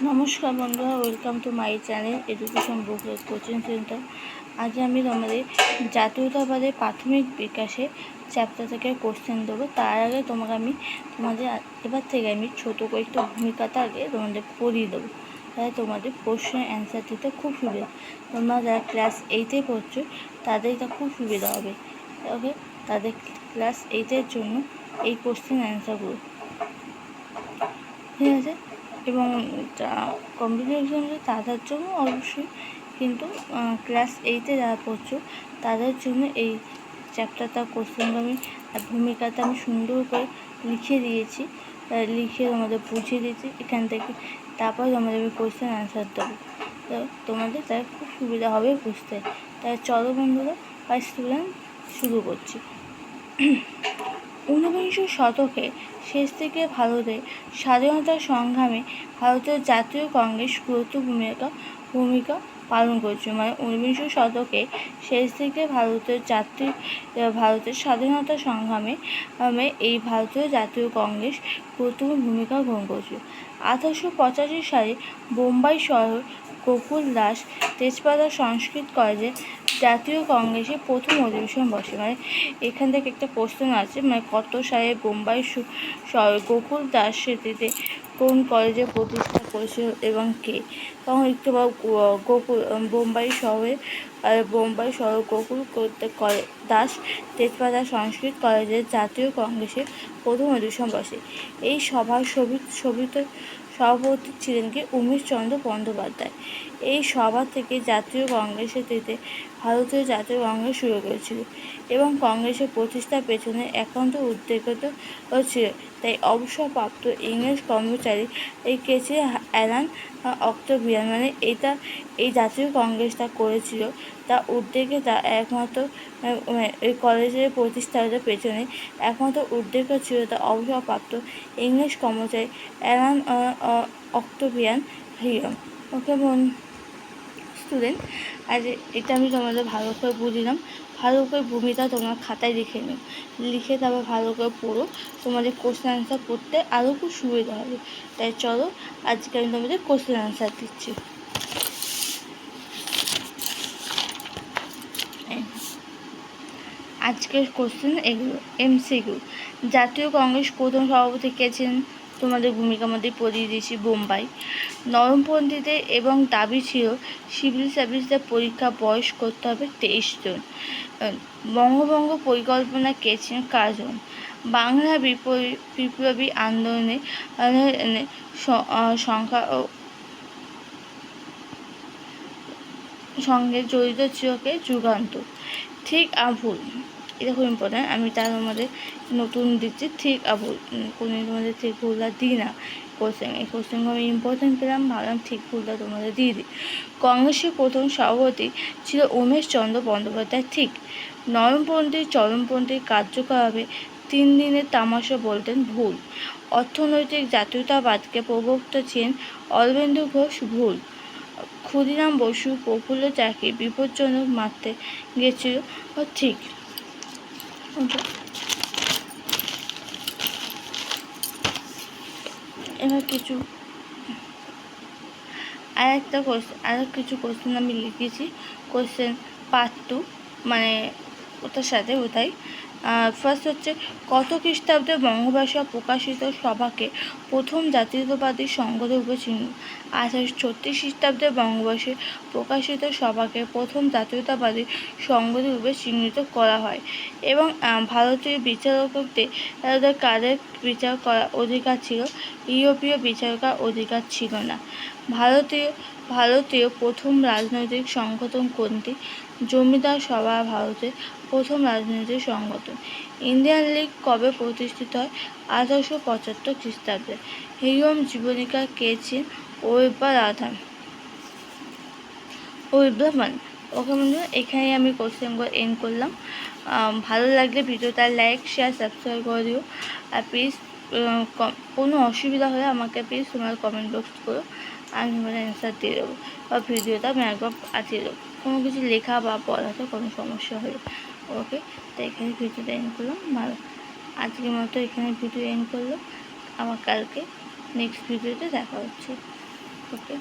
নমস্কার বন্ধুরা, welcome to my channel education booklet coaching centre. আজ আমি তোমাদের জাতীয়তাবাদের প্রাথমিক বিকাশে চ্যাপ্টার থেকে কোশ্চেন দেবো। তার আগে তোমাদের এবার থেকে আমি ছোটো কয়েকটা ভূমিকাটা আগে তোমাদের পড়িয়ে দেবো, তাহলে তোমাদের প্রশ্নের অ্যান্সার দিতে খুব সুবিধা। তোমরা যারা ক্লাস 8-এ পড়ছো তাদের এটা খুব সুবিধা হবে। ওকে, তাদের ক্লাস 8-এর জন্য এই কোশ্চেন অ্যান্সারগুলো, ঠিক আছে। এবং কম্পিটিটিভ এক্সামে তাদের জন্য অবশ্যই, কিন্তু ক্লাস 8-এ যারা পড়ছো তাদের জন্য এই চ্যাপ্টারটা কোশ্চেনটা ভূমিকাটা আমি সুন্দর করে লিখে দিয়েছি, লিখে তোমাদের বুঝিয়ে দিয়েছি এখান থেকে। তারপর তোমাদের আমি কোশ্চেন অ্যান্সার দেবো, তো তোমাদের তাই খুব সুবিধা হবে বুঝতে। তাই চলো বন্ধুরা বা স্টুডেন্ট, শুরু করছি। ঊনবিংশ শতকে শেষ থেকে ভারতের স্বাধীনতা সংগ্রামে ভারতের জাতীয় কংগ্রেস গুরুত্বপূর্ণ ভূমিকা পালন করেছিল। মানে ঊনবিংশ শতকে শেষ থেকে ভারতের স্বাধীনতা সংগ্রামে এই ভারতীয় জাতীয় কংগ্রেস গুরুত্বপূর্ণ ভূমিকা গ্রহণ করেছিল। 1885 সালে বোম্বাই শহর গোকুল দাস তেজপাতা সংস্কৃত কলেজে জাতীয় কংগ্রেসের প্রথম অধিবেশন বসে। মানে এখান থেকে একটা প্রশ্ন আছে, মানে কত সালে বোম্বাই শহর গোকুল দাস সেটিতে কোন কলেজে প্রতিষ্ঠা করেছিল এবং কে? তখন একটু বোম্বাই শহর গোকুল দাস তেজপাতা সংস্কৃত কলেজের জাতীয় কংগ্রেসের প্রথম অধিবেশন বসে। এই সভার সভাপতি ছিলেন কি উমেশচন্দ্র বন্দ্যোপাধ্যায়। এই সভা থেকে জাতীয় কংগ্রেসের ভারতীয় জাতীয় কংগ্রেস শুরু করেছিল এবং কংগ্রেসের প্রতিষ্ঠার পেছনে একান্ত উদ্যোগত ছিল। তাই অবসরপ্রাপ্ত ইংরেজ কর্মচারী এই কেছে অ্যালান অক্টোভিয়ান, মানে এই জাতীয় কংগ্রেসটা করেছিল তা উদ্যোগে, তা একমাত্র এই কলেজের প্রতিষ্ঠার পেছনে একমাত্র উদ্যোগ ছিল তা অবসরপ্রাপ্ত ইংরেজ কর্মচারী অ্যালান অক্টোভিয়ান হিয়ম। ওকে স্টুডেন্ট, আজ এটা আমি তোমাদের ভালো করে বুঝলাম। ভালো করে ভূমিকা তোমরা খাতায় লিখে তারপর ভালো করে পড়ো, তোমাদের কোশ্চেন অ্যান্সার পড়তে আরও খুব সুবিধা হবে। তাই চলো আজকে আমি তোমাদের কোশ্চেন অ্যান্সার দিচ্ছি। আজকের কোশ্চেন এগুলো MCQ। জাতীয় কংগ্রেস প্রথম সভাপতি কে ছিলেন? তোমাদের ভূমিকার মধ্যে পড়িয়ে দিয়েছি, বোম্বাই। নরমপন্থীদের এবং দাবি ছিল সিভিল সার্ভিসের পরীক্ষা বয়স করতে হবে 23 জন। বঙ্গভঙ্গ পরিকল্পনা কে ছিলেন? কার্জন। বাংলা বিপ্লবী আন্দোলনের সঙ্গে জড়িত ছিল কে? যুগান্তর। ঠিক ভুল, এটা খুব ইম্পর্ট্যান্ট, আমি তার মধ্যে নতুন দিচ্ছি ঠিক ভুল, কোনো তোমাদের ঠিক ভুলটা দিই না। এই কোশ্চেনগুলো আমি ইম্পর্ট্যান্ট পেলাম, ভাবলাম ঠিক ভুলটা তোমাদের দিয়ে দিই। কংগ্রেসের প্রথম সভাপতি ছিল উমেশচন্দ্র বন্দ্যোপাধ্যায়। ঠিক। নরমপন্থী চরমপন্থী কার্যকলাপে 3 দিনের তামাশা বলতেন। ভুল। অর্থনৈতিক জাতীয়তাবাদকে প্রবক্তা ছিলেন অরবিন্দ ঘোষ। ভুল। ক্ষুদিরাম বসু প্রফুল্ল চাকি বিপজ্জনক মারতে গেছিল। ঠিক। এবার কিছু কোশ্চেন আমি লিখেছি, কোশ্চেন পার্ট 2, মানে ওটার সাথে ওটাই। ফার্স্ট হচ্ছে, কত খ্রিস্টাব্দে বঙ্গভাষা প্রকাশিত সভাকে প্রথম জাতীয়তাবাদী সংঘের রূপে চিহ্নিত? 1836 খ্রিস্টাব্দে বঙ্গভাষায় প্রকাশিত সভাকে প্রথম জাতীয়তাবাদী সংঘের রূপে চিহ্নিত করা হয়। এবং ভারতীয় বিচারকদের কাদের বিচার করার অধিকার ছিল? ইউরোপীয় বিচারকের অধিকার ছিল না। ভারতীয় প্রথম রাজনৈতিক সংগঠন কোনটি? জমিদার সভা ভারতের প্রথম রাজনৈতিক সংগঠন। ইন্ডিয়ান লীগ কবে প্রতিষ্ঠিত হয়? 1875 খ্রিস্টাব্দে। হিউম জীবনীকা কে ছিলেন? ওয়েবলামান। ওকে বন্ধুরা, এখানে আমি কোশ্চেনগুলো এন্ড করলাম। ভালো লাগলে ভিডিওটা লাইক শেয়ার সাবস্ক্রাইব করে দিও। আর প্লিজ কোনো অসুবিধা হলে আমাকে প্লিজ তোমার কমেন্ট বক্স করো, আমি তোমার অ্যান্সার দিয়ে দেবো বা ভিডিওটা আমি একবার পাঠিয়ে দেবো। কোনো কিছু লেখা বা পড়াতে কোনো সমস্যা হলে। ওকে, তো এখানে ভিডিওটা এন্ড করলাম। আজকের মতো এখানে ভিডিও এন্ড করলাম। আমার কালকে নেক্সট ভিডিওতে দেখা হচ্ছে। ওকে।